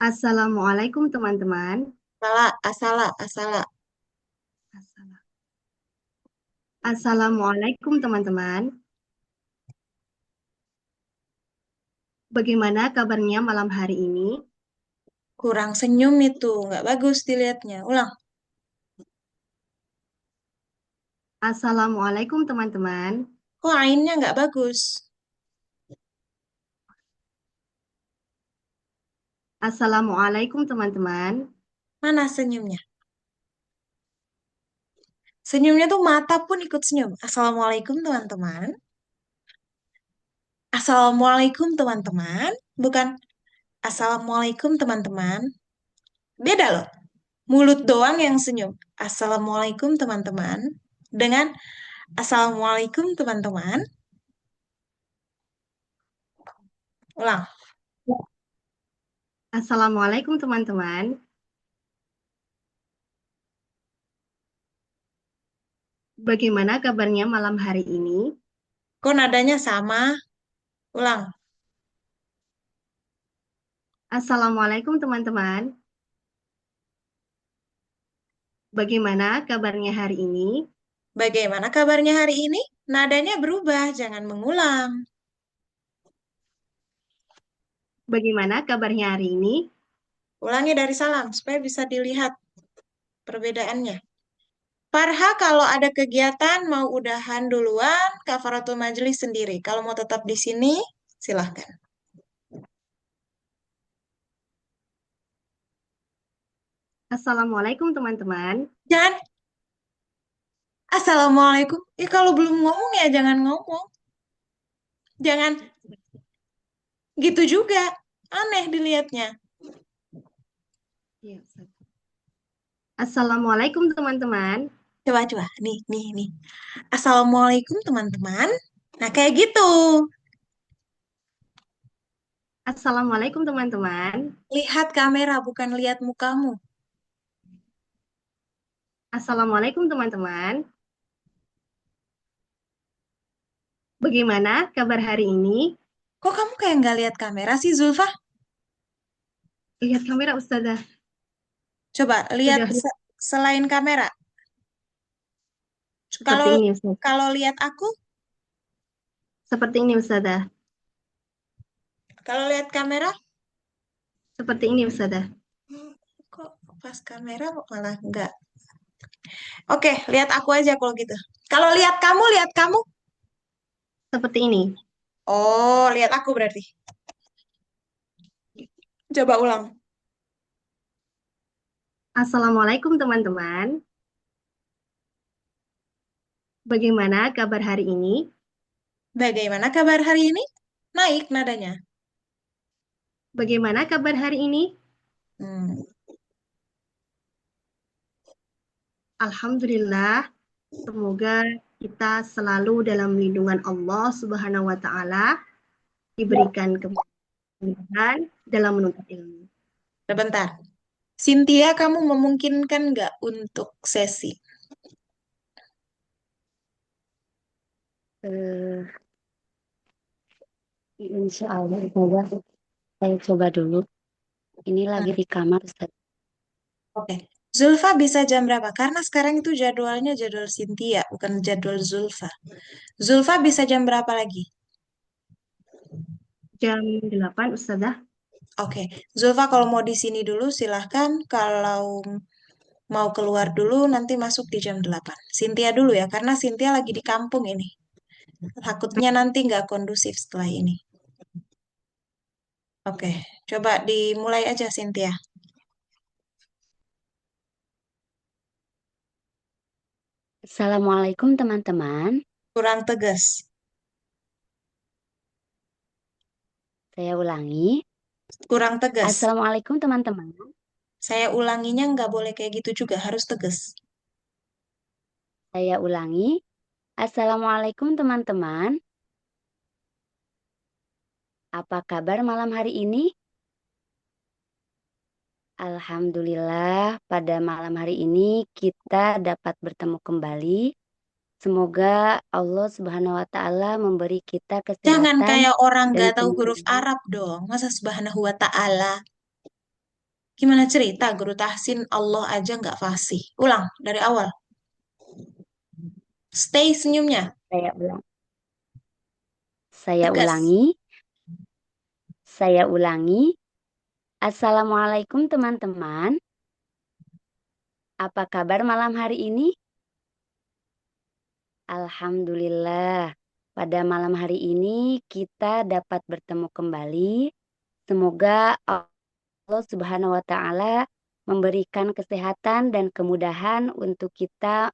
Assalamualaikum teman-teman. Asala, asala, asala. Assalamualaikum teman-teman. Bagaimana kabarnya malam hari ini? Kurang senyum itu, nggak bagus dilihatnya. Ulang. Assalamualaikum teman-teman. Kok ainnya nggak bagus? Assalamualaikum teman-teman. Mana senyumnya? Senyumnya tuh mata pun ikut senyum. Assalamualaikum teman-teman. Assalamualaikum teman-teman. Bukan Assalamualaikum teman-teman. Beda loh. Mulut doang yang senyum. Assalamualaikum teman-teman. Dengan Assalamualaikum teman-teman. Ulang. Assalamualaikum teman-teman. Bagaimana kabarnya malam hari ini? Kok nadanya sama? Ulang. Assalamualaikum teman-teman. Bagaimana kabarnya hari ini? Bagaimana kabarnya hari ini? Nadanya berubah, jangan mengulang. Bagaimana kabarnya hari ini? Ulangi dari salam supaya bisa dilihat perbedaannya. Farha kalau ada kegiatan mau udahan duluan, kafaratul majelis sendiri. Kalau mau tetap di sini, silahkan. Assalamualaikum teman-teman. Jangan, Assalamualaikum. Kalau belum ngomong ya jangan ngomong. Jangan gitu juga. Aneh dilihatnya. Iya, Ustaz. Assalamualaikum teman-teman. Coba-coba. Nih. Assalamualaikum teman-teman. Nah, kayak gitu. Assalamualaikum teman-teman. Lihat kamera, bukan lihat mukamu. Assalamualaikum teman-teman. Bagaimana kabar hari ini? Kok kamu kayak nggak lihat kamera sih, Zulfa? Lihat kamera Ustazah. Coba lihat Sudah selain kamera. seperti Kalau ini Ustaz. kalau lihat aku, Seperti ini Ustazah. kalau lihat kamera, Seperti ini Ustazah. kok pas kamera malah enggak. Oke, lihat aku aja kalau gitu. Kalau lihat kamu. Seperti ini. Oh, lihat aku berarti. Coba ulang. Assalamualaikum teman-teman. Bagaimana kabar hari ini? Bagaimana kabar hari ini? Naik nadanya. Bagaimana kabar hari ini? Hmm. Alhamdulillah. Semoga kita selalu dalam lindungan Allah Subhanahu wa taala, diberikan kemudahan dalam menuntut ilmu. Sebentar. Cynthia, kamu memungkinkan nggak untuk sesi? Eh, insya Allah, Ustazah. Saya coba dulu. Ini lagi Hmm. di kamar, Ustaz. Oke. Zulfa bisa jam berapa? Karena sekarang itu jadwalnya jadwal Cynthia, bukan jadwal Zulfa. Zulfa bisa jam berapa lagi? Jam 8, Ustazah. Oke, Zulfa kalau mau di sini dulu silahkan. Kalau mau keluar dulu nanti masuk di jam 8. Cynthia dulu ya, karena Cynthia lagi di kampung ini. Takutnya nanti nggak kondusif setelah ini. Oke, coba dimulai aja Cynthia. Assalamualaikum teman-teman. Kurang tegas. Saya ulangi. Kurang tegas. Assalamualaikum teman-teman. Saya ulanginya nggak boleh kayak gitu juga, harus tegas. Saya ulangi. Assalamualaikum teman-teman. Apa kabar malam hari ini? Alhamdulillah, pada malam hari ini kita dapat bertemu kembali. Semoga Allah Subhanahu wa taala memberi kita Jangan kesehatan kayak orang dan nggak tahu huruf kemudahan. Arab dong. Masa subhanahu wa ta'ala. Gimana cerita guru tahsin Allah aja nggak fasih? Ulang dari awal. Stay senyumnya. Saya ulang. Saya Tegas. ulangi. Saya ulangi. Assalamualaikum teman-teman. Apa kabar malam hari ini? Alhamdulillah. Pada malam hari ini kita dapat bertemu kembali. Semoga Allah Subhanahu wa taala memberikan kesehatan dan kemudahan untuk kita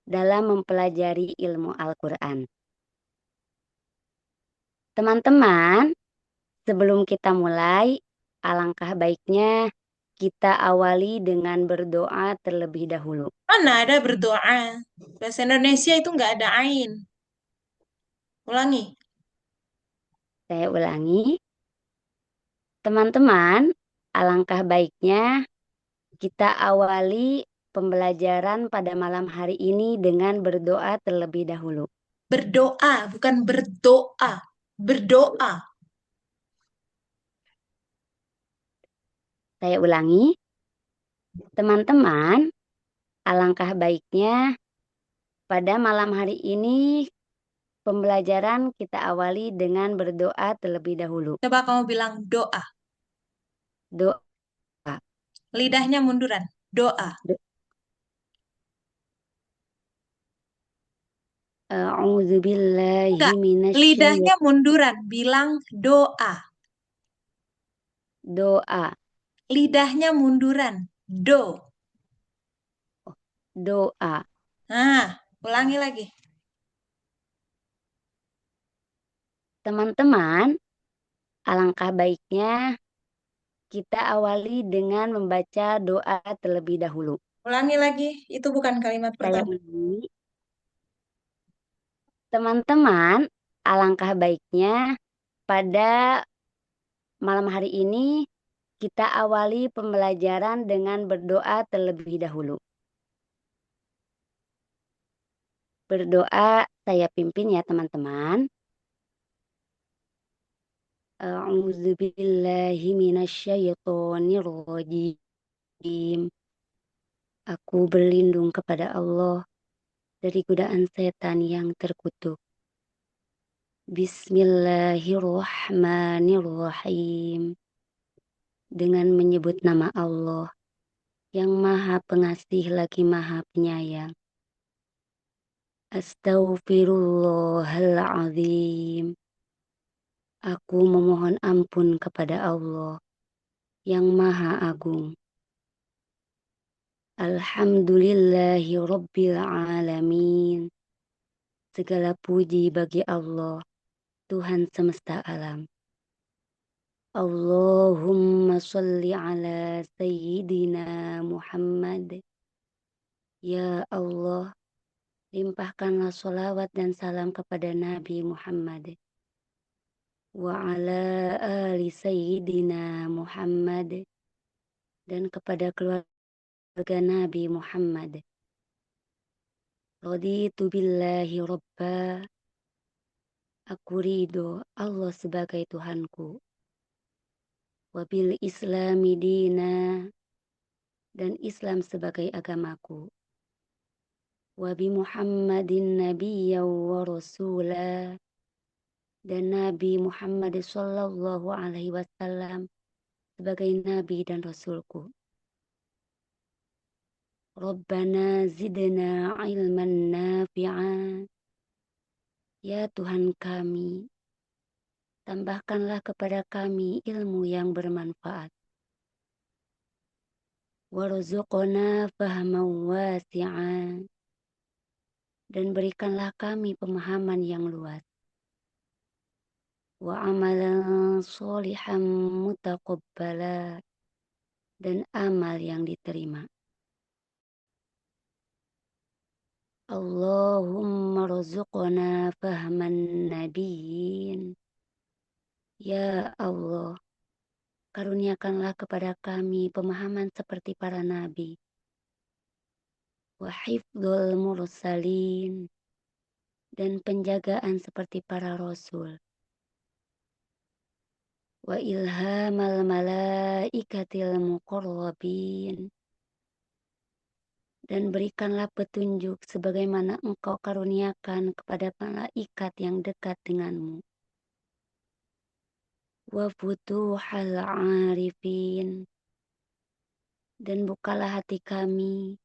dalam mempelajari ilmu Al-Qur'an. Teman-teman, sebelum kita mulai, alangkah baiknya kita awali dengan berdoa terlebih dahulu. Mana ada berdoa? Bahasa Indonesia itu nggak ada ain. Ulangi. Saya ulangi, teman-teman, alangkah baiknya kita awali pembelajaran pada malam hari ini dengan berdoa terlebih dahulu. Berdoa, bukan berdoa. Berdoa. Saya ulangi, teman-teman, alangkah baiknya pada malam hari ini pembelajaran kita awali dengan berdoa terlebih dahulu. Coba kamu bilang doa. Doa. Lidahnya munduran. Doa. A'udzubillahi Enggak. Lidahnya minasyaitonir munduran. Bilang doa. doa. Lidahnya munduran. Do. Doa. Nah, ulangi lagi. Teman-teman, alangkah baiknya kita awali dengan membaca doa terlebih dahulu. Ulangi lagi. Itu bukan kalimat Saya pertama. ulangi. Teman-teman, alangkah baiknya pada malam hari ini kita awali pembelajaran dengan berdoa terlebih dahulu. Berdoa saya pimpin ya teman-teman. A'udzubillahi minasyaitonirrajim. Aku berlindung kepada Allah dari godaan setan yang terkutuk. Bismillahirrahmanirrahim. Dengan menyebut nama Allah yang Maha Pengasih lagi Maha Penyayang. Astaghfirullahaladzim. Aku memohon ampun kepada Allah yang Maha Agung. Alhamdulillahi Rabbil Alamin. Segala puji bagi Allah, Tuhan semesta alam. Allahumma sholli ala Sayyidina Muhammad. Ya Allah, limpahkanlah sholawat dan salam kepada Nabi Muhammad. Wa ala ali Sayyidina Muhammad. Dan kepada keluarga Nabi Muhammad. Raditu billahi Rabba. Aku ridho Allah sebagai Tuhanku. Wabil Islami dina. Dan Islam sebagai agamaku. Wabi Muhammadin nabiyya wa rasulah. Dan Nabi Muhammad sallallahu alaihi wasallam sebagai Nabi dan Rasulku. Rabbana zidna ilman nafi'a. Ya Tuhan kami, tambahkanlah kepada kami ilmu yang bermanfaat. Warzuqna fahman wasi'a. Dan berikanlah kami pemahaman yang luas. Wa amalan sholihan mutaqabbala. Dan amal yang diterima. Allahumma rzuqna fahman nabiyyin. Ya Allah, karuniakanlah kepada kami pemahaman seperti para nabi. Wa hifdzul mursalin. Dan penjagaan seperti para rasul. wa ilhamal malaikatil muqarrabin, dan berikanlah petunjuk sebagaimana Engkau karuniakan kepada malaikat yang dekat denganmu. Wa futuhal arifin, dan bukalah hati kami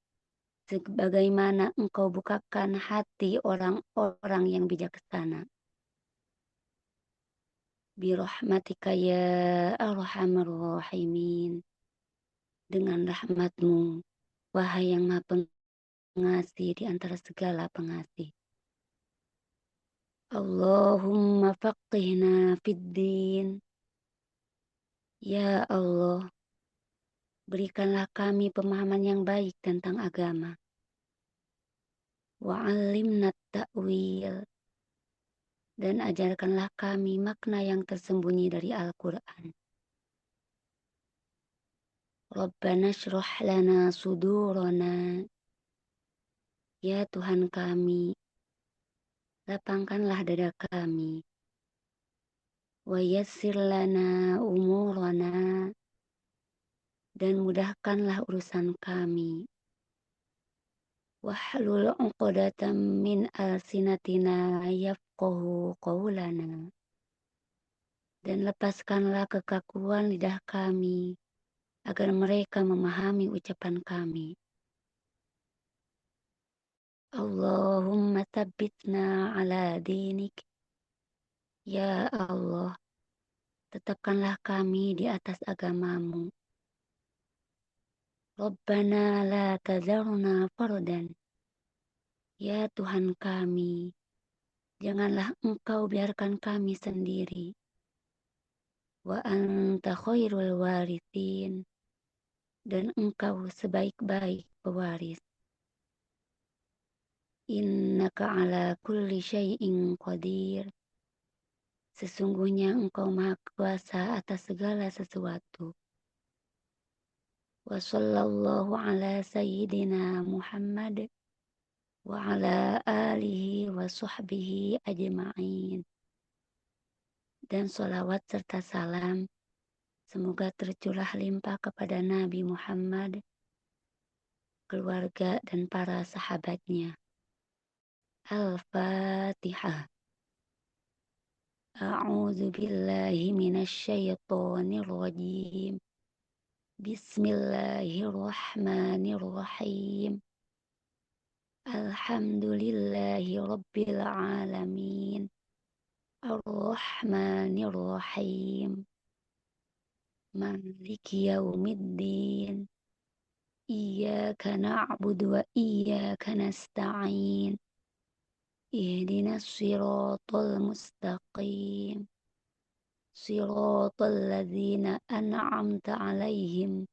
sebagaimana Engkau bukakan hati orang-orang yang bijaksana. Birahmatika ya arhamar rahimin, dengan rahmatmu, wahai yang maha pengasih di antara segala pengasih. Allahumma faqihna fid din, ya Allah, berikanlah kami pemahaman yang baik tentang agama. Wa'allimna ta'wil, dan ajarkanlah kami makna yang tersembunyi dari Al-Quran. Rabbana syrah lana sudurana, ya Tuhan kami, lapangkanlah dada kami. Wa yassir lana umurana, dan mudahkanlah urusan kami. Wahlul 'uqdatam min alsinatina yafqahu qawlana, dan lepaskanlah kekakuan lidah kami agar mereka memahami ucapan kami. Allahumma tsabbitna ala dinik, ya Allah, tetapkanlah kami di atas agamamu. Rabbana la tazarna fardan, ya Tuhan kami, janganlah Engkau biarkan kami sendiri. Wa anta khairul warithin, dan Engkau sebaik-baik pewaris. Innaka ala kulli syai'in qadir, sesungguhnya Engkau maha kuasa atas segala sesuatu. Wa sallallahu ala sayyidina Muhammad wa ala alihi wa sahbihi ajma'in, dan sholawat serta salam semoga tercurah limpah kepada Nabi Muhammad, keluarga dan para sahabatnya. Al-Fatihah. A'udzu billahi minasy syaithanir rajim. Bismillahirrahmanirrahim. Alhamdulillahi rabbil alamin. Ar-Rahmanir-Rahim. Maliki yaumiddin. Iyyaka na'budu wa iyyaka nasta'in. Ihdinas siratal mustaqim. Siratal ladzina an'amta 'alaihim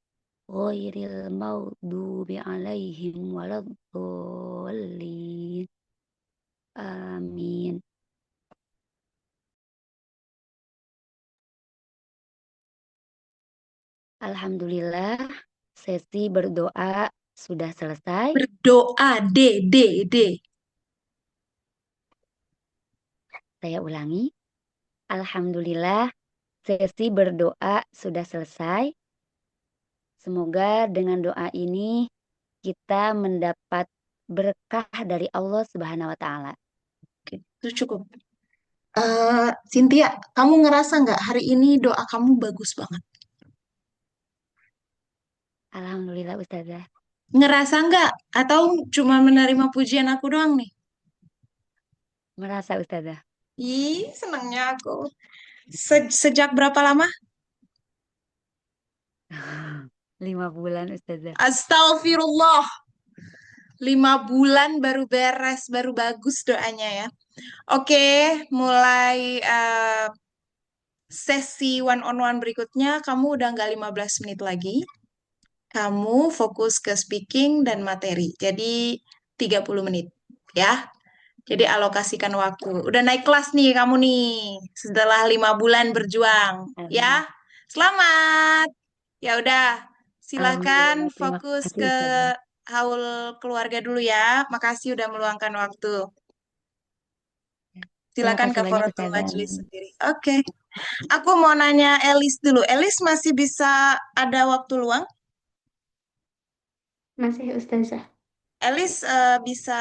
ghairil maghdubi 'alaihim waladdallin. Amin. Alhamdulillah, sesi berdoa sudah selesai. Berdoa, D. Saya ulangi. Alhamdulillah, sesi berdoa sudah selesai. Semoga dengan doa ini kita mendapat berkah dari Allah Subhanahu wa Ta'ala. Oke, itu cukup. Cynthia, kamu ngerasa nggak hari ini doa kamu bagus banget? Alhamdulillah Ustazah. Ngerasa nggak? Atau cuma menerima pujian aku doang nih? Merasa Ustazah. Ih, senangnya aku. Sejak berapa lama? 5 bulan Ustazah. Astagfirullah. 5 bulan baru beres, baru bagus doanya ya. Oke, mulai sesi one on one berikutnya, kamu udah nggak 15 menit lagi. Kamu fokus ke speaking dan materi. Jadi 30 menit ya. Jadi alokasikan waktu. Udah naik kelas nih kamu nih. Setelah 5 bulan berjuang. Ya. Selamat. Ya udah. Silakan Alhamdulillah, terima fokus kasih ke Ustazah. haul keluarga dulu ya. Makasih udah meluangkan waktu. Terima Silakan kasih banyak kafaratul Ustazah. majlis sendiri. Oke. Aku mau nanya Elis dulu. Elis masih bisa ada waktu luang? Masih Ustazah. Elis bisa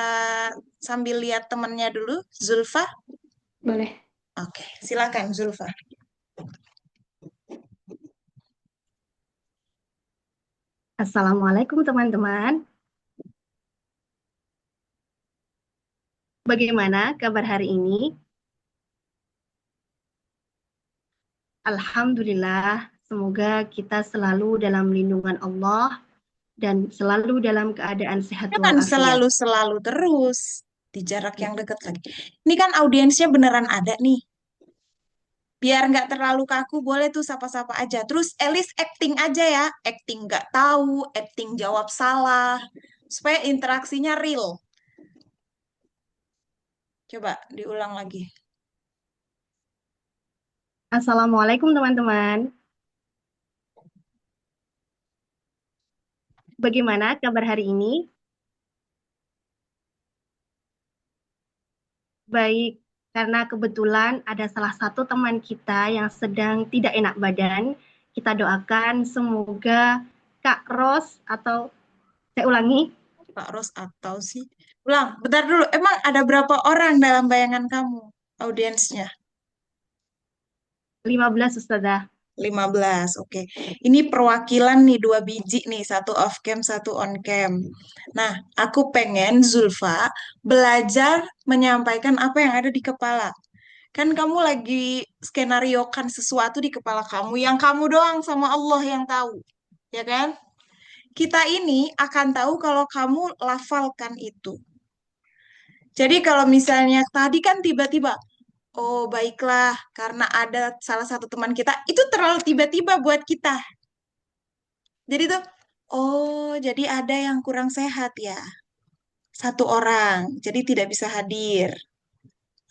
sambil lihat temennya dulu, Zulfa. Boleh. Oke, silakan Zulfa. Assalamualaikum teman-teman. Bagaimana kabar hari ini? Alhamdulillah, semoga kita selalu dalam lindungan Allah dan selalu dalam keadaan sehat Kan walafiat. selalu terus di jarak yang dekat lagi. Ini kan audiensnya beneran ada nih. Biar nggak terlalu kaku, boleh tuh sapa-sapa aja. Terus Elis acting aja ya, acting nggak tahu, acting jawab salah, supaya interaksinya real. Coba diulang lagi. Assalamualaikum teman-teman. Bagaimana kabar hari ini? Baik, karena kebetulan ada salah satu teman kita yang sedang tidak enak badan. Kita doakan semoga Kak Ros atau saya ulangi, Pak Ros atau sih? Ulang, bentar dulu. Emang ada berapa orang dalam bayangan kamu audiensnya? 15 Ustazah. 15, oke. Ini perwakilan nih, 2 biji nih, satu off cam, satu on cam. Nah, aku pengen Zulfa belajar menyampaikan apa yang ada di kepala. Kan kamu lagi skenariokan sesuatu di kepala kamu, yang kamu doang sama Allah yang tahu, ya kan? Kita ini akan tahu kalau kamu lafalkan itu. Jadi kalau misalnya tadi kan tiba-tiba, oh baiklah, karena ada salah satu teman kita, itu terlalu tiba-tiba buat kita. Jadi tuh, oh jadi ada yang kurang sehat ya, satu orang, jadi tidak bisa hadir.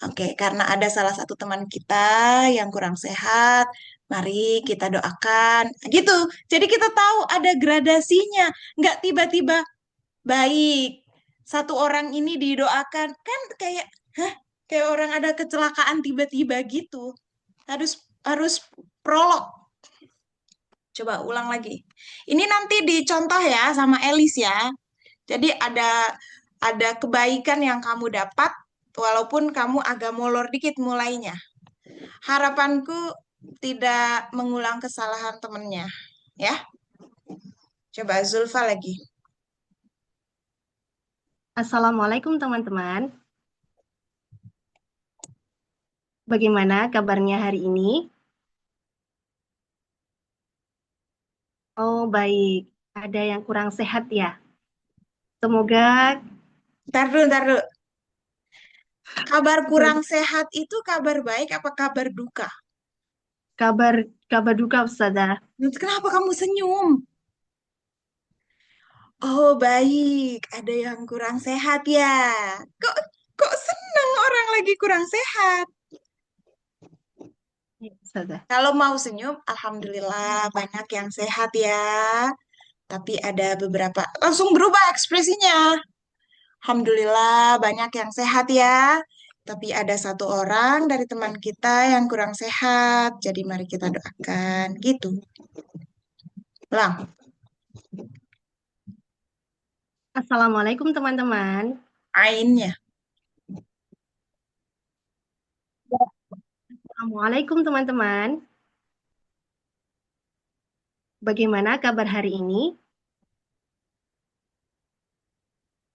Oke, karena ada salah satu teman kita yang kurang sehat, mari kita doakan. Gitu, jadi kita tahu ada gradasinya, nggak tiba-tiba baik. Satu orang ini didoakan, kan kayak, hah? Kayak orang ada kecelakaan tiba-tiba gitu. Harus harus prolog. Coba ulang lagi. Ini nanti dicontoh ya sama Elis ya. Jadi ada kebaikan yang kamu dapat walaupun kamu agak molor dikit mulainya. Harapanku tidak mengulang kesalahan temennya, ya. Coba Zulfa lagi. Assalamualaikum teman-teman. Bagaimana kabarnya hari ini? Oh, baik. Ada yang kurang sehat ya. Semoga Ntar dulu. Kabar kurang sehat itu kabar baik apa kabar duka? kabar duka Ustazah. Kenapa kamu senyum? Oh, baik. Ada yang kurang sehat ya. Kok kok senang orang lagi kurang sehat? Ya, Ustazah. Kalau mau senyum, alhamdulillah banyak yang sehat ya. Tapi ada beberapa langsung berubah ekspresinya. Alhamdulillah banyak yang sehat ya. Tapi ada satu orang dari teman kita yang kurang sehat. Jadi mari kita doakan. Gitu. Ulang. Assalamualaikum teman-teman. Ainnya. Assalamualaikum teman-teman. Bagaimana kabar hari ini?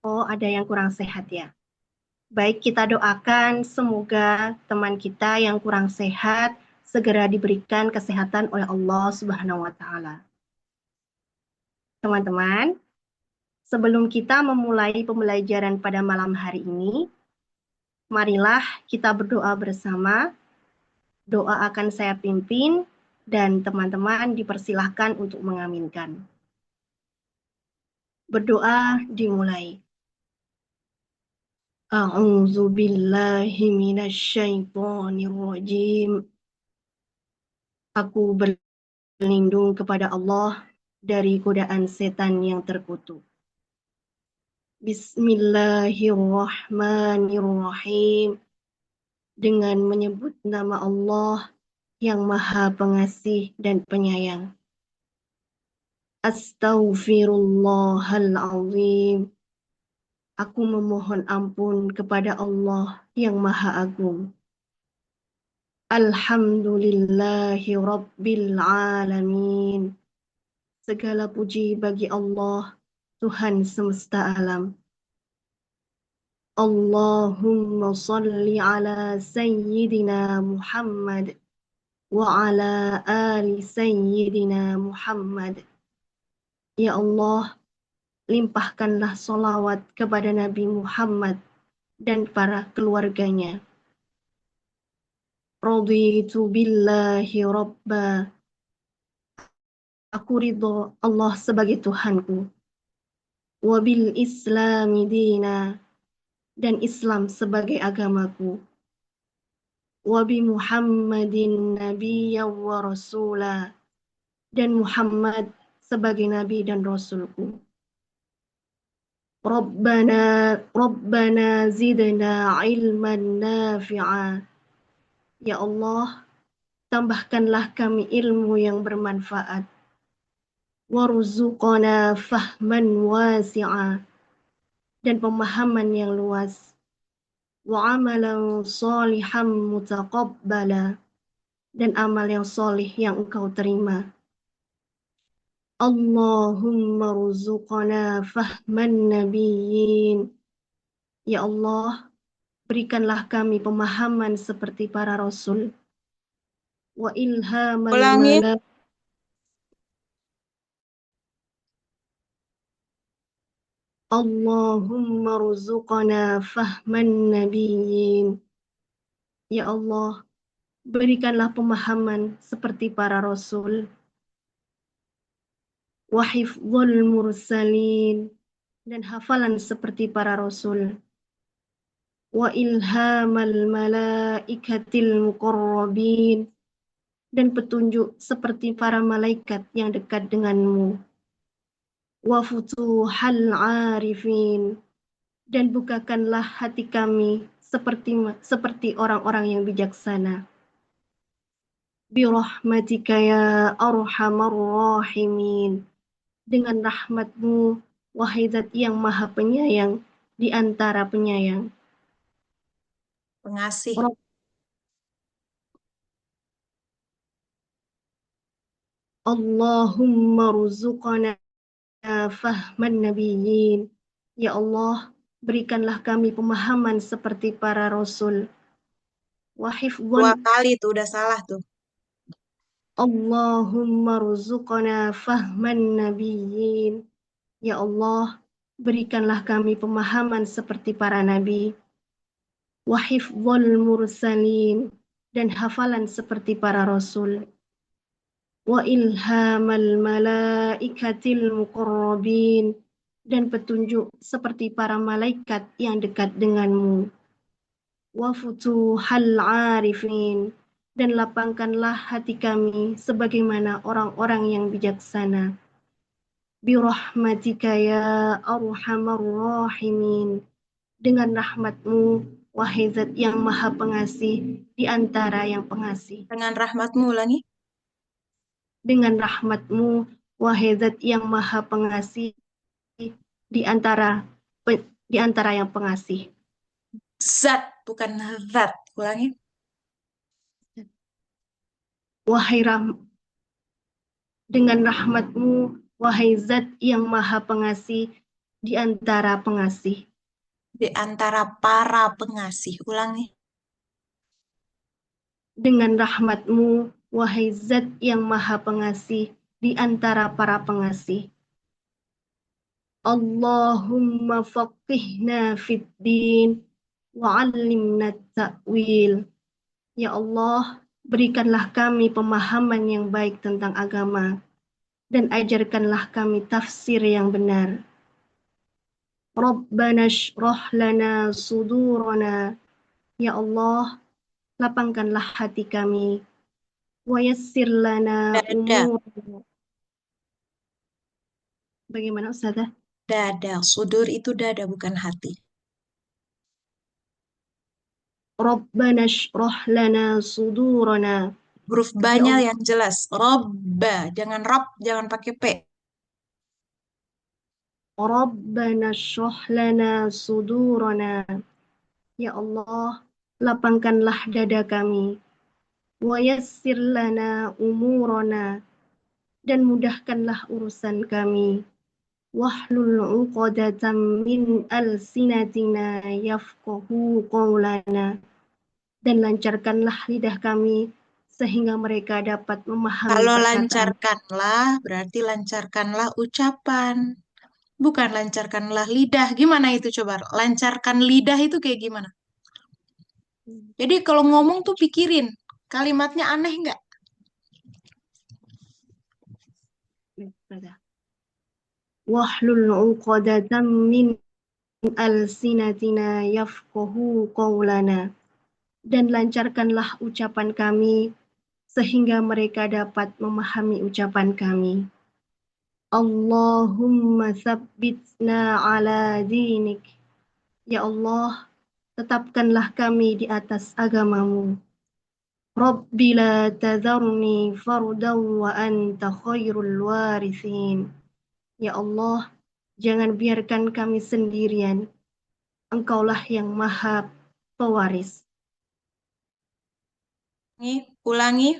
Oh, ada yang kurang sehat ya. Baik, kita doakan semoga teman kita yang kurang sehat segera diberikan kesehatan oleh Allah Subhanahu wa taala. Teman-teman, sebelum kita memulai pembelajaran pada malam hari ini, marilah kita berdoa bersama. Doa akan saya pimpin dan teman-teman dipersilahkan untuk mengaminkan. Berdoa dimulai. A'udzu billahi minasyaitonir rajim. Aku berlindung kepada Allah dari godaan setan yang terkutuk. Bismillahirrahmanirrahim. Dengan menyebut nama Allah yang Maha Pengasih dan Penyayang. Astaghfirullahaladzim. Aku memohon ampun kepada Allah yang Maha Agung. Alhamdulillahi Rabbil Alamin. Segala puji bagi Allah, Tuhan semesta alam. Allahumma salli ala Sayyidina Muhammad wa ala ali Sayyidina Muhammad. Ya Allah, limpahkanlah solawat kepada Nabi Muhammad dan para keluarganya. Raditu billahi rabba. Aku ridho Allah sebagai Tuhanku. Wabil islami dina. Dan Islam sebagai agamaku. Wabi Muhammadin nabiyya wa rasula. Dan Muhammad sebagai nabi dan rasulku. Rabbana zidna ilman nafi'a. Ya Allah, tambahkanlah kami ilmu yang bermanfaat. Warzuqna fahman wasi'a. Dan pemahaman yang luas. Wa amalan salihan mutaqabbala. Dan amal yang solih yang engkau terima. Allahumma rzuqna fahman nabiyyin. Ya Allah, berikanlah kami pemahaman seperti para rasul. Wa ilhamal Ulangi. malaik. Allahumma rzuqna fahman nabiyyin. Ya Allah, berikanlah pemahaman seperti para rasul. Wa hifdzul mursalin. Dan hafalan seperti para rasul. Wa ilhamal malaikatil muqarrabin. Dan petunjuk seperti para malaikat yang dekat denganmu. Wa futuhal arifin. Dan bukakanlah hati kami seperti orang-orang yang bijaksana. Birahmatika ya arhamar rahimin. Dengan rahmatmu, wahai Zat yang Maha Penyayang di antara penyayang. Pengasih. Allahumma rzuqna fahman nabiyyin. Ya Allah, berikanlah kami pemahaman seperti para rasul. Wa Dua hifdzan. kali tuh udah salah tuh. Allahumma rzuqna fahman nabiyyin. Ya Allah, berikanlah kami pemahaman seperti para nabi. Wa hifdzal mursalin. Dan hafalan seperti para rasul. Wa ilhamal malaikatil muqarrabin. Dan petunjuk seperti para malaikat yang dekat denganmu. Wa futuhal arifin. Dan lapangkanlah hati kami sebagaimana orang-orang yang bijaksana. Birahmatika ya arhamar rahimin. Dengan rahmatmu, wahai Zat yang Maha Pengasih di antara yang pengasih. Dengan rahmatmu ulangi. Dengan rahmatmu, wahai Zat yang Maha Pengasih di antara yang pengasih. Zat, bukan zat. Ulangi. Dengan rahmatmu, wahai Zat yang Maha Pengasih di antara pengasih. Di antara para pengasih. Ulangi. Dengan rahmatmu, wahai Zat yang Maha Pengasih di antara para pengasih. Allahumma faqihna fid din wa 'allimna ta'wil. Ya Allah, berikanlah kami pemahaman yang baik tentang agama dan ajarkanlah kami tafsir yang benar. Rabbana shrah lana sudurana. Ya Allah, lapangkanlah hati kami. Wa yassir lana Dada. umurana. Bagaimana Ustazah? Dada. Sudur itu dada, bukan hati. Rabbana shrah lana sudurana. Huruf Ya ba-nya Allah. yang jelas. Robba. Jangan rob, jangan pakai P. Rabbana shrah lana sudurana. Ya Allah, lapangkanlah dada kami. Wa yassir lana umurana. Dan mudahkanlah urusan kami. Wahlul 'uqdatam min alsinatina yafqahu qawlana. Dan lancarkanlah lidah kami sehingga mereka dapat memahami Kalau perkataan. lancarkanlah, berarti lancarkanlah ucapan. Bukan lancarkanlah lidah. Gimana itu coba? Lancarkan lidah itu kayak gimana? Jadi kalau ngomong tuh pikirin. Kalimatnya aneh nggak? Wahlul 'uqdatam min alsinatina yafqahu qawlana. Dan lancarkanlah ucapan kami sehingga mereka dapat memahami ucapan kami. Allahumma tsabbitna ala dinik. Ya Allah, tetapkanlah kami di atas agamamu. Rabbi la tadharni fardan wa anta khairul warithin. Ya Allah, jangan biarkan kami sendirian. Engkaulah yang maha pewaris. Nih, ulangi.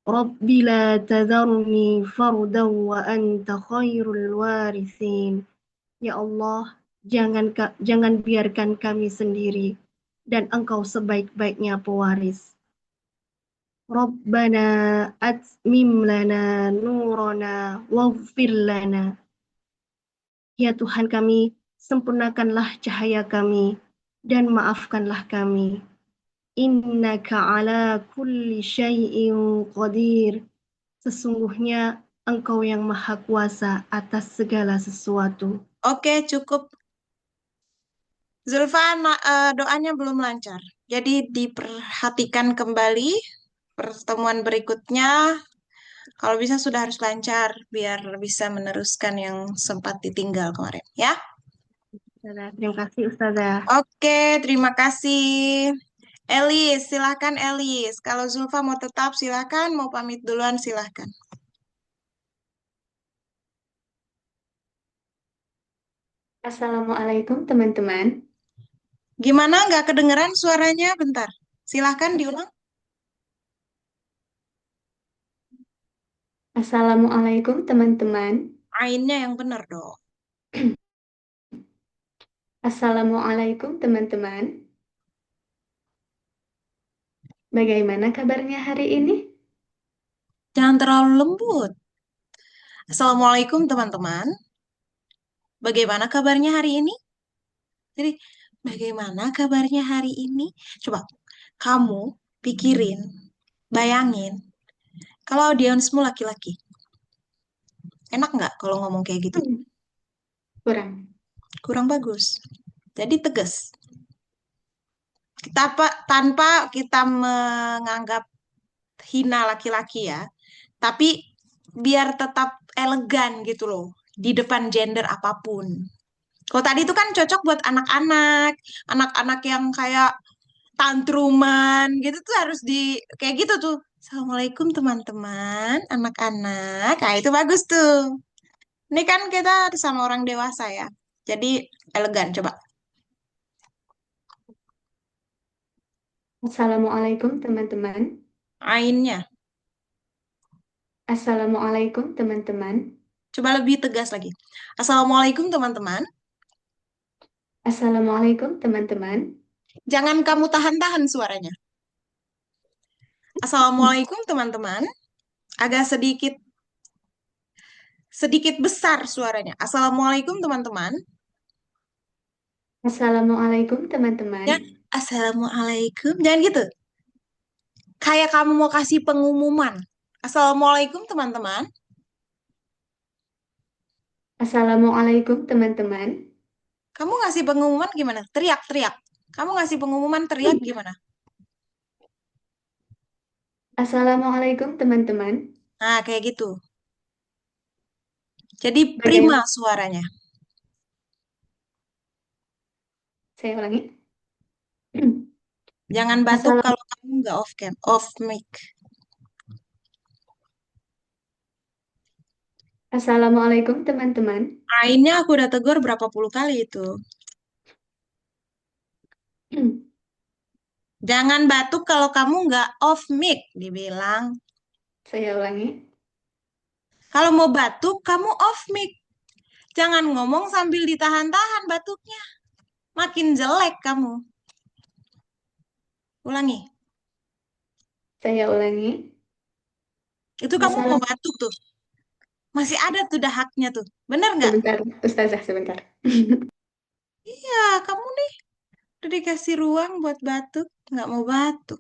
Rabbi la tadharni fardan wa anta khairul warithin. Ya Allah, jangan biarkan kami sendiri dan Engkau sebaik-baiknya pewaris. Rabbana atmim lana nurana waghfir lana. Ya Tuhan kami, sempurnakanlah cahaya kami dan maafkanlah kami. Innaka ala kulli syai'in qadir. Sesungguhnya Engkau yang maha kuasa atas segala sesuatu. Oke, cukup. Zulfa, doanya belum lancar. Jadi diperhatikan kembali pertemuan berikutnya. Kalau bisa sudah harus lancar biar bisa meneruskan yang sempat ditinggal kemarin, ya. Terima kasih Ustazah. Oke, terima kasih. Elis, silahkan Elis. Kalau Zulfa mau tetap silahkan, mau pamit duluan silahkan. Assalamualaikum teman-teman. Gimana? Nggak kedengeran suaranya? Bentar. Silahkan diulang. Assalamualaikum teman-teman. Ainnya yang benar dong. Assalamualaikum teman-teman. Bagaimana kabarnya hari ini? Jangan terlalu lembut. Assalamualaikum teman-teman. Bagaimana kabarnya hari ini? Jadi, bagaimana kabarnya hari ini? Coba kamu pikirin, bayangin. Kalau audiensmu laki-laki, enak nggak kalau ngomong kayak gitu? Kurang. Kurang bagus. Jadi tegas. Tanpa kita menganggap hina laki-laki ya, tapi biar tetap elegan gitu loh di depan gender apapun. Kalau tadi itu kan cocok buat anak-anak, anak-anak yang kayak tantruman gitu tuh harus di kayak gitu tuh. Assalamualaikum teman-teman, anak-anak. Nah, itu bagus tuh. Ini kan kita sama orang dewasa ya. Jadi elegan coba. Assalamualaikum teman-teman. Ainnya. Assalamualaikum teman-teman. Coba lebih tegas lagi. Assalamualaikum teman-teman. Assalamualaikum teman-teman. Jangan kamu tahan-tahan suaranya. Assalamualaikum teman-teman. Agak sedikit sedikit besar suaranya. Assalamualaikum teman-teman. Assalamualaikum teman-teman. Ya, assalamualaikum. Jangan gitu. Kayak kamu mau kasih pengumuman. Assalamualaikum teman-teman. Assalamualaikum teman-teman. Kamu ngasih pengumuman gimana? Teriak-teriak. Kamu ngasih pengumuman teriak gimana? Assalamualaikum teman-teman. Nah, kayak gitu. Jadi prima Bagaimana? suaranya. Saya ulangi. Jangan batuk Assalam- kalau kamu nggak off cam, off mic. Assalamualaikum teman-teman. Ainnya aku udah tegur berapa puluh kali itu. Jangan batuk kalau kamu nggak off mic, dibilang. Saya ulangi. Kalau mau batuk, kamu off mic. Jangan ngomong sambil ditahan-tahan batuknya. Makin jelek kamu. Ulangi. Saya ulangi. Itu kamu mau Assalam- batuk tuh. Masih ada tuh dahaknya tuh. Bener nggak? Sebentar, Ustazah, sebentar. Iya, kamu nih udah dikasih ruang buat batuk. Nggak mau batuk.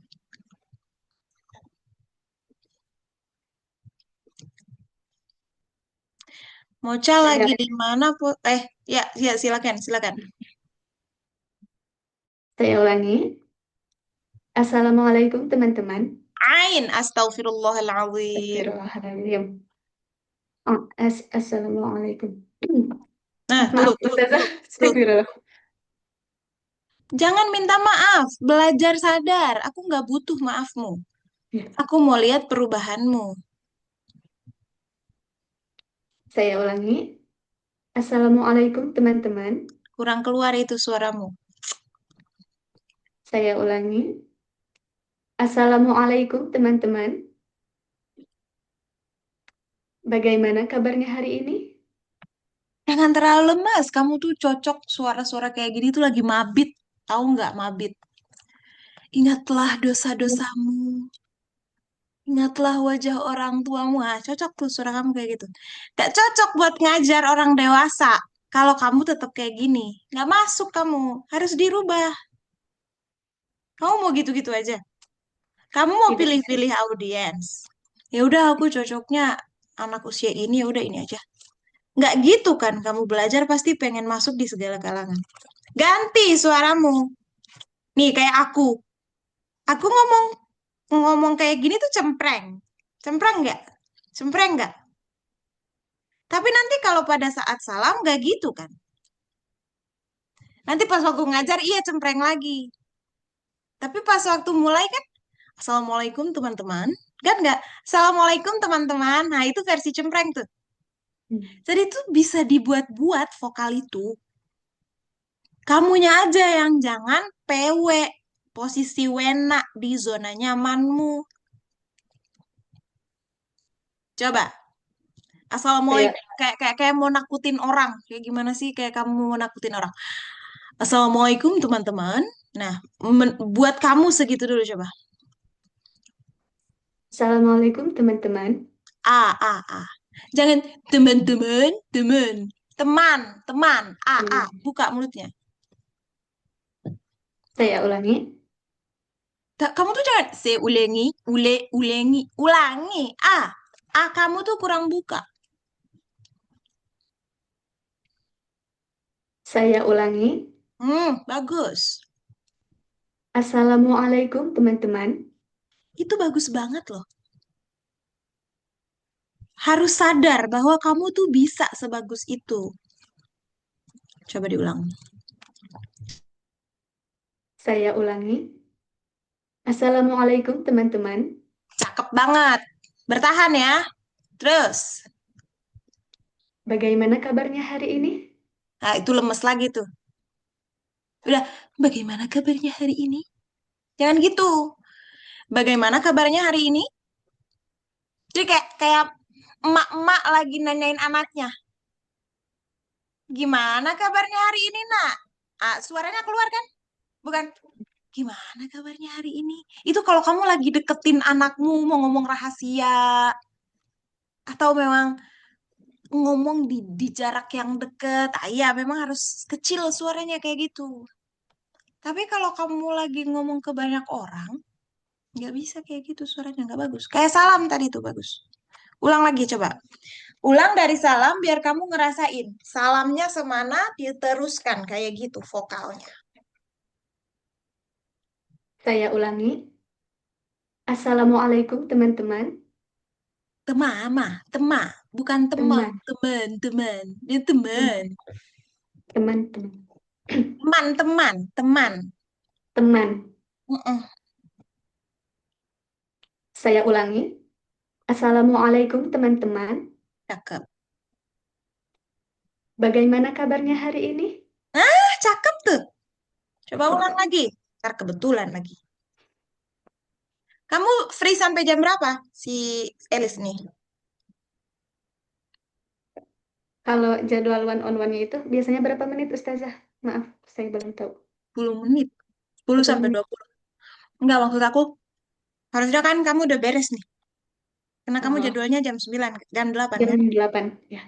Mocha Saya, lagi di mana? Ya, ya silakan, silakan. saya ulangi. Assalamualaikum teman-teman. Ain, astagfirullahaladzim. Astagfirullahaladzim. Assalamualaikum. Nah, Maaf, tuh. Ustazah. Astagfirullah. Jangan minta maaf, belajar sadar. Aku nggak butuh maafmu. Ya, Aku mau lihat perubahanmu. saya ulangi. Assalamualaikum teman-teman. Kurang keluar itu suaramu. Saya ulangi. Assalamualaikum teman-teman. Bagaimana kabarnya hari ini? Jangan terlalu lemas. Kamu tuh cocok suara-suara kayak gini tuh lagi mabit. Tahu nggak mabit? Ingatlah dosa-dosamu. Ingatlah wajah orang tuamu. Ah, cocok tuh suara kamu kayak gitu. Gak cocok buat ngajar orang dewasa. Kalau kamu tetap kayak gini, nggak masuk kamu. Harus dirubah. Kamu mau gitu-gitu aja. Kamu mau Tidak. pilih-pilih audiens. Ya udah aku cocoknya anak usia ini ya udah ini aja. Nggak gitu kan kamu belajar pasti pengen masuk di segala kalangan. Ganti suaramu. Nih kayak aku. Aku ngomong ngomong kayak gini tuh cempreng. Cempreng nggak? Cempreng nggak? Tapi nanti kalau pada saat salam nggak gitu kan. Nanti pas waktu ngajar iya cempreng lagi. Tapi pas waktu mulai kan Assalamualaikum teman-teman. Kan nggak? Assalamualaikum teman-teman. Nah itu versi cempreng tuh. Jadi itu bisa dibuat-buat vokal itu. Kamunya aja yang jangan PW. Posisi wena di zona nyamanmu. Coba. Saya, Assalamualaikum. Kayak mau nakutin orang. Kayak gimana sih kayak kamu mau nakutin orang. Assalamualaikum teman-teman. Nah, buat kamu segitu dulu coba. Assalamualaikum teman-teman. A. Jangan teman-teman, teman. Teman, teman. A. Buka mulutnya. Saya ulangi. Kamu tuh jangan saya ulangi, ulangi. A kamu tuh kurang buka. Saya ulangi. Bagus. Assalamualaikum teman-teman. Itu bagus banget loh. Harus sadar bahwa kamu tuh bisa sebagus itu. Coba diulang. Saya ulangi. Assalamualaikum teman-teman. Cakep banget. Bertahan ya. Terus. Bagaimana kabarnya hari ini? Nah, itu lemes lagi tuh. Udah, bagaimana kabarnya hari ini? Jangan gitu. Bagaimana kabarnya hari ini? Jadi kayak emak-emak lagi nanyain anaknya. Gimana kabarnya hari ini, Nak? Suaranya keluar kan? Bukan. Gimana kabarnya hari ini? Itu kalau kamu lagi deketin anakmu, mau ngomong rahasia, atau memang ngomong di jarak yang deket, iya memang harus kecil suaranya kayak gitu. Tapi kalau kamu lagi ngomong ke banyak orang, nggak bisa kayak gitu suaranya, nggak bagus. Kayak salam tadi tuh bagus. Ulang lagi coba. Ulang dari salam biar kamu ngerasain. Salamnya semana diteruskan kayak gitu vokalnya. Saya ulangi. Assalamualaikum teman-teman. Temama, tema, bukan teman, Teman, teman. Ini teman. teman-teman. Teman. Teman. Mm-mm. Saya ulangi. Assalamualaikum teman-teman. Cakep. Bagaimana kabarnya hari ini? Cakep tuh. Coba ulang lagi. Ntar kebetulan lagi. Kamu free sampai jam berapa si Elis nih? Kalau jadwal one on one-nya itu biasanya berapa menit, Ustazah? Maaf, saya belum tahu. 10 menit. 10 10 sampai menit. 20. Enggak, maksud aku. Harusnya kan kamu udah beres nih. Karena kamu Oh, jadwalnya jam 9, jam 8 jam kan? 8. Ya,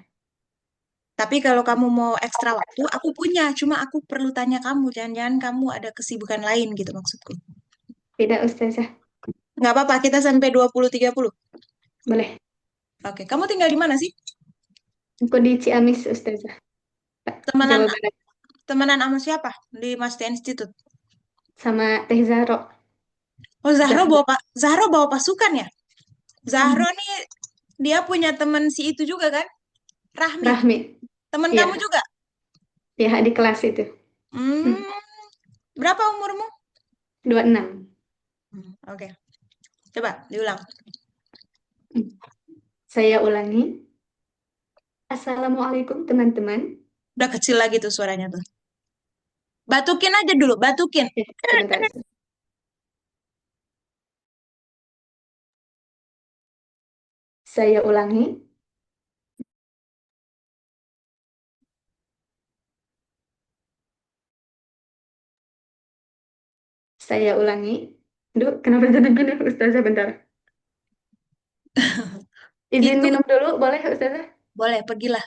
Tapi kalau kamu mau ekstra waktu, aku punya. Cuma aku perlu tanya kamu. Jangan-jangan kamu ada kesibukan lain gitu maksudku. tidak, Ustazah. Nggak apa-apa, kita sampai 20-30. Boleh. Oke, kamu tinggal di mana sih? Aku di Ciamis, Ustazah. Temenan Jawa Barat. temenan sama siapa? Di Mastia Institute. Sama Teh Zahro. Oh, Zahro. Zahro bawa pasukan ya? Hmm, Zahro nih dia punya temen si itu juga kan? Rahmi. Rahmi. Temen kamu Iya, juga? ya di kelas itu. Hmm, Hmm, berapa umurmu? 26. Oke. Coba diulang. Hmm. Saya ulangi. Assalamualaikum teman-teman. Udah kecil lagi tuh suaranya tuh. Batukin aja dulu, batukin. Sebentar. Saya ulangi. Saya ulangi. Duh, kenapa jadi gini, Ustazah? Bentar. Izin Itu minum dulu, boleh, Ustazah? boleh, pergilah.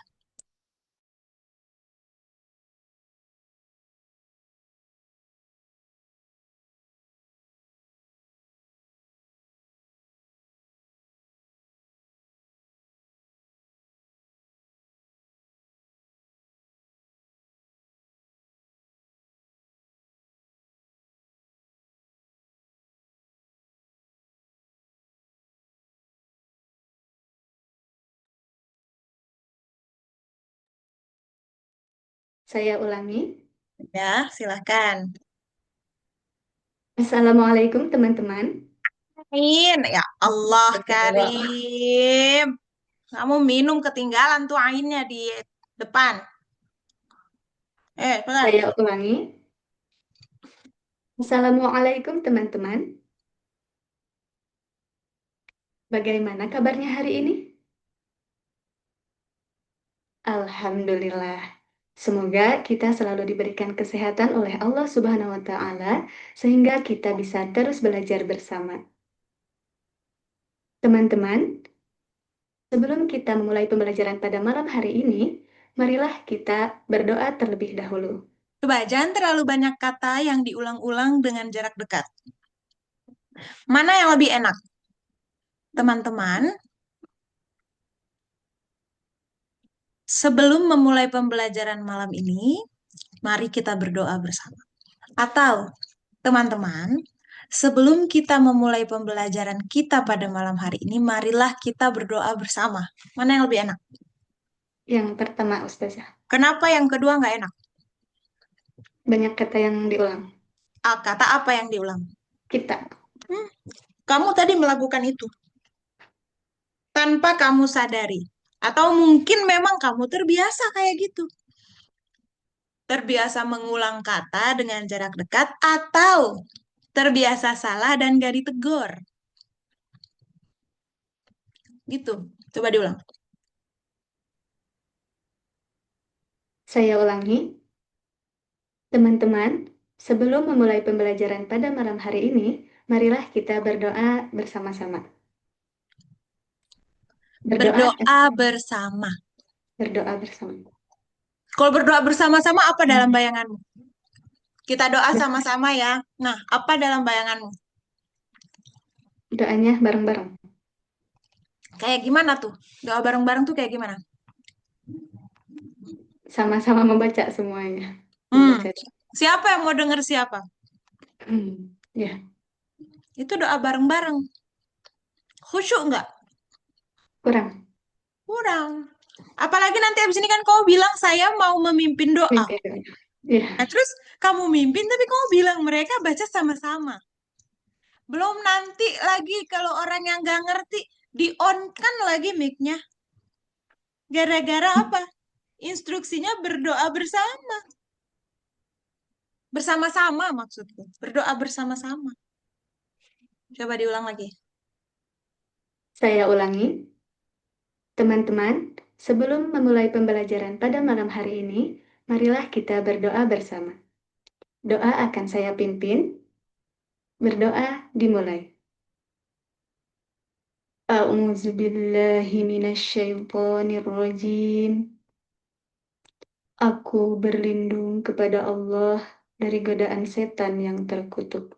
Saya ulangi. Ya, silahkan. Assalamualaikum teman-teman. Ain, ya Allah Karim. Kamu minum ketinggalan tuh ainnya di depan. Cepetan. Saya ulangi. Assalamualaikum teman-teman. Bagaimana kabarnya hari ini? Alhamdulillah. Semoga kita selalu diberikan kesehatan oleh Allah Subhanahu wa Ta'ala, sehingga kita bisa terus belajar bersama. Teman-teman, sebelum kita memulai pembelajaran pada malam hari ini, marilah kita berdoa terlebih dahulu. Coba, jangan terlalu banyak kata yang diulang-ulang dengan jarak dekat. Mana yang lebih enak? Teman-teman, sebelum memulai pembelajaran malam ini, mari kita berdoa bersama. Atau, teman-teman, sebelum kita memulai pembelajaran kita pada malam hari ini, marilah kita berdoa bersama. Mana yang lebih enak? Yang pertama, Ustazah, Kenapa yang kedua nggak enak? banyak kata yang diulang. Kata apa yang diulang? Kita. Hmm, kamu tadi melakukan itu tanpa kamu sadari. Atau mungkin memang kamu terbiasa kayak gitu. Terbiasa mengulang kata dengan jarak dekat atau terbiasa salah dan gak ditegur. Gitu. Coba diulang. Saya ulangi. Teman-teman, sebelum memulai pembelajaran pada malam hari ini, marilah kita berdoa bersama-sama. Berdoa bersama. Berdoa bersama. Kalau berdoa bersama-sama apa dalam bayanganmu? Kita doa sama-sama ya. Nah, apa dalam bayanganmu? Doanya bareng-bareng. Kayak gimana tuh? Doa bareng-bareng tuh kayak gimana? Sama-sama membaca semuanya. Hmm, Membaca. siapa yang mau denger siapa? Ya, Itu doa bareng-bareng. Khusyuk nggak? kurang. Kurang. Apalagi nanti abis ini kan kau bilang saya mau memimpin doa. Mimpi doanya. Ya, Nah, terus kamu mimpin tapi kamu bilang mereka baca sama-sama. Belum nanti lagi kalau orang yang nggak ngerti, di-on-kan lagi mic-nya. Gara-gara apa? Instruksinya berdoa bersama. Bersama-sama maksudku. Berdoa bersama-sama. Coba diulang lagi. Saya ulangi, teman-teman, sebelum memulai pembelajaran pada malam hari ini, marilah kita berdoa bersama. Doa akan saya pimpin. Berdoa dimulai. A'udzu billahi minasyaitonir rajim. Aku berlindung kepada Allah dari godaan setan yang terkutuk.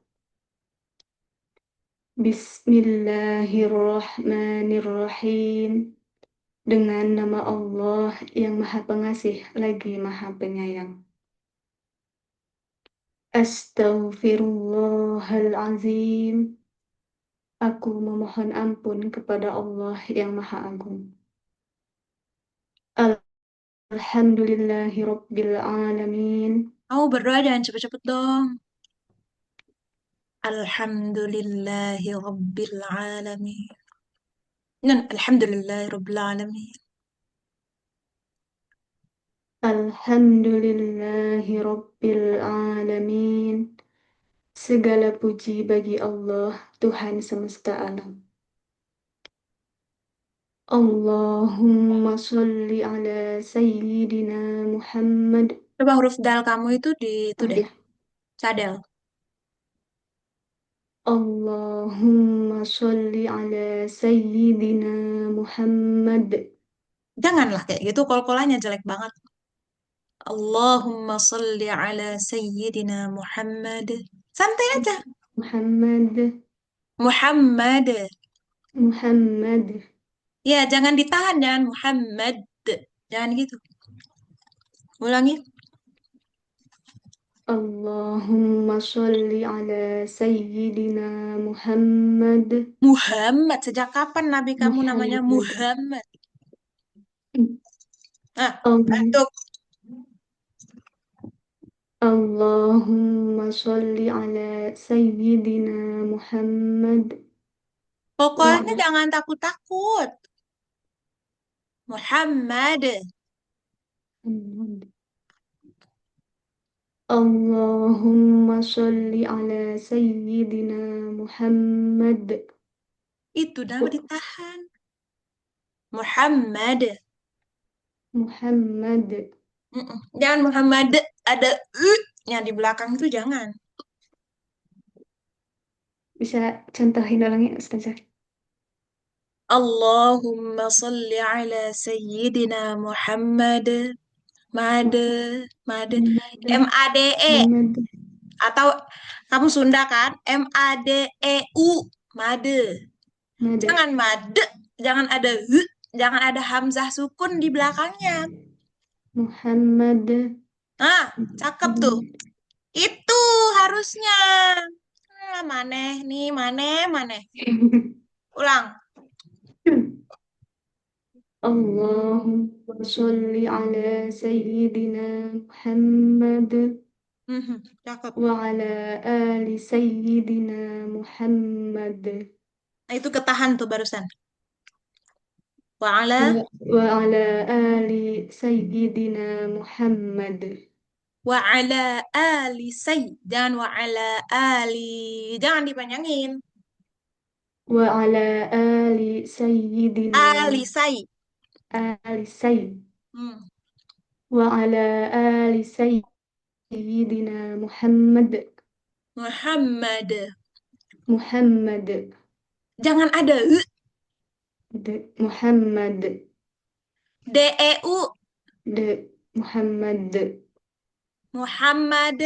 Bismillahirrahmanirrahim. Dengan nama Allah yang Maha Pengasih lagi Maha Penyayang. Astaghfirullahalazim. Aku memohon ampun kepada Allah yang Maha Agung. Alhamdulillahirabbil alamin. Kamu berdoa jangan cepet-cepet dong. Alhamdulillahi Rabbil Alamin. Alhamdulillahi Rabbil Alamin. Alhamdulillahirabbil alamin. Segala puji bagi Allah, Tuhan semesta alam. Allahumma sholli ala Sayyidina Muhammad. Coba huruf dal kamu itu di itu Oh deh. ya. Cadel. Allahumma sholli ala Sayyidina Muhammad. Janganlah kayak gitu, kol-kolannya jelek banget. Allahumma salli ala Sayyidina Muhammad. Santai aja. Muhammad. Muhammad. Muhammad. Ya, jangan ditahan, jangan Muhammad. Jangan gitu. Ulangi. Allahumma sholli ala Sayyidina Muhammad. Muhammad. Sejak kapan Nabi kamu namanya Muhammad. Muhammad? Ah, Allah. batuk. Allahumma sholli ala Sayyidina Muhammad. Pokoknya Wa- jangan takut-takut. Muhammad. Allahumma sholli ala Sayyidina Muhammad. Itu jangan ditahan. Muhammad. Muhammad. Jangan Muhammad. Ada nya di belakang itu jangan. Bisa contohin ulangnya, Ustazah? Allahumma salli ala Sayyidina Muhammad. Made, Made, Muhammad. MADE. Muhammad. Atau kamu Sunda kan? MADEU. Made. Muhammad. Jangan made, jangan ada jangan ada hamzah sukun di belakangnya. Muhammad. Nah, cakep tuh. Itu harusnya. Maneh nih, maneh. Ulang. Allahumma sholli ala Sayyidina Muhammad. Cakep. Wa ala ali Sayyidina Muhammad. Nah, itu ketahan tuh barusan. Wa ala Wa ala ali Sayyidina Muhammad. wa ala ali say. Jangan wa ala ali. Jangan dipanjangin. Wa ala ali Sayyidina Ali say. ali Sayyid. Hmm. Wa ala ali Sayyidina Muhammad. Muhammad. Muhammad. Jangan ada Muhammad. DEU. Muhammad. Muhammad.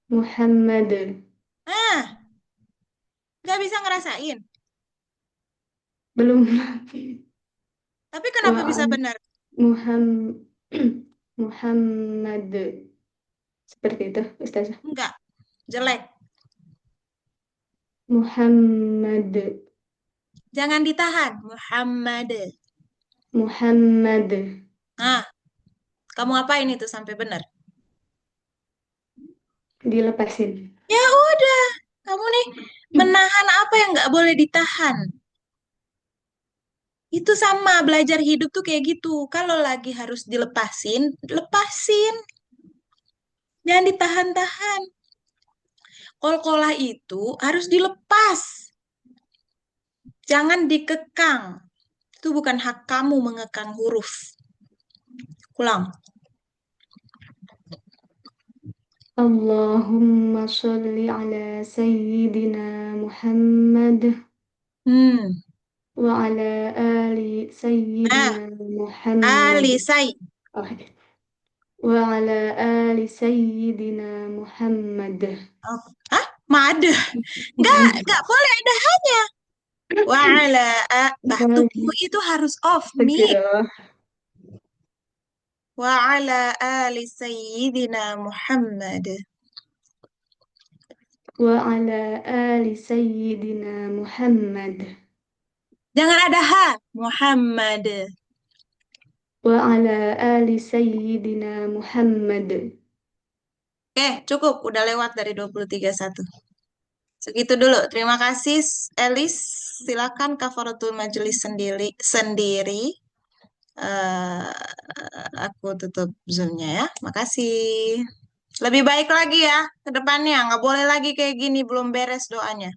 Muhammad. Ah, nggak bisa ngerasain. Belum. Tapi kenapa Wa bisa benar? Muhammad. Seperti itu, Ustazah. Enggak, jelek. Muhammad. Jangan ditahan. Muhammad. Muhammad. Nah, kamu apain itu sampai benar? Dilepasin. Ya udah, kamu nih Menahan apa yang nggak boleh ditahan. Itu sama, belajar hidup tuh kayak gitu. Kalau lagi harus dilepasin, lepasin. Jangan ditahan-tahan. Kol-kolah itu harus dilepas. Jangan dikekang. Itu bukan hak kamu mengekang huruf. Ulang. Allahumma sholli ala Sayyidina Muhammad Hmm. wa ala ali Nah, Sayyidina Muhammad. alisai. Oh, wa ala ali Sayyidina Muhammad. Oh. Hah? Made. Nggak boleh ada hanya. Wa'ala tubuh itu harus off mic. Segera. Wa'ala ali Sayyidina Muhammad. Wa ala ali Sayyidina Muhammad. Jangan ada ha. Muhammad. Wa ala ali Sayyidina Muhammad. Oke, cukup. Udah lewat dari 23:1. Segitu dulu. Terima kasih, Elis. Silakan kafaratul majelis sendiri. Eh, aku tutup Zoom-nya ya. Makasih. Lebih baik lagi ya ke depannya. Nggak boleh lagi kayak gini, belum beres doanya.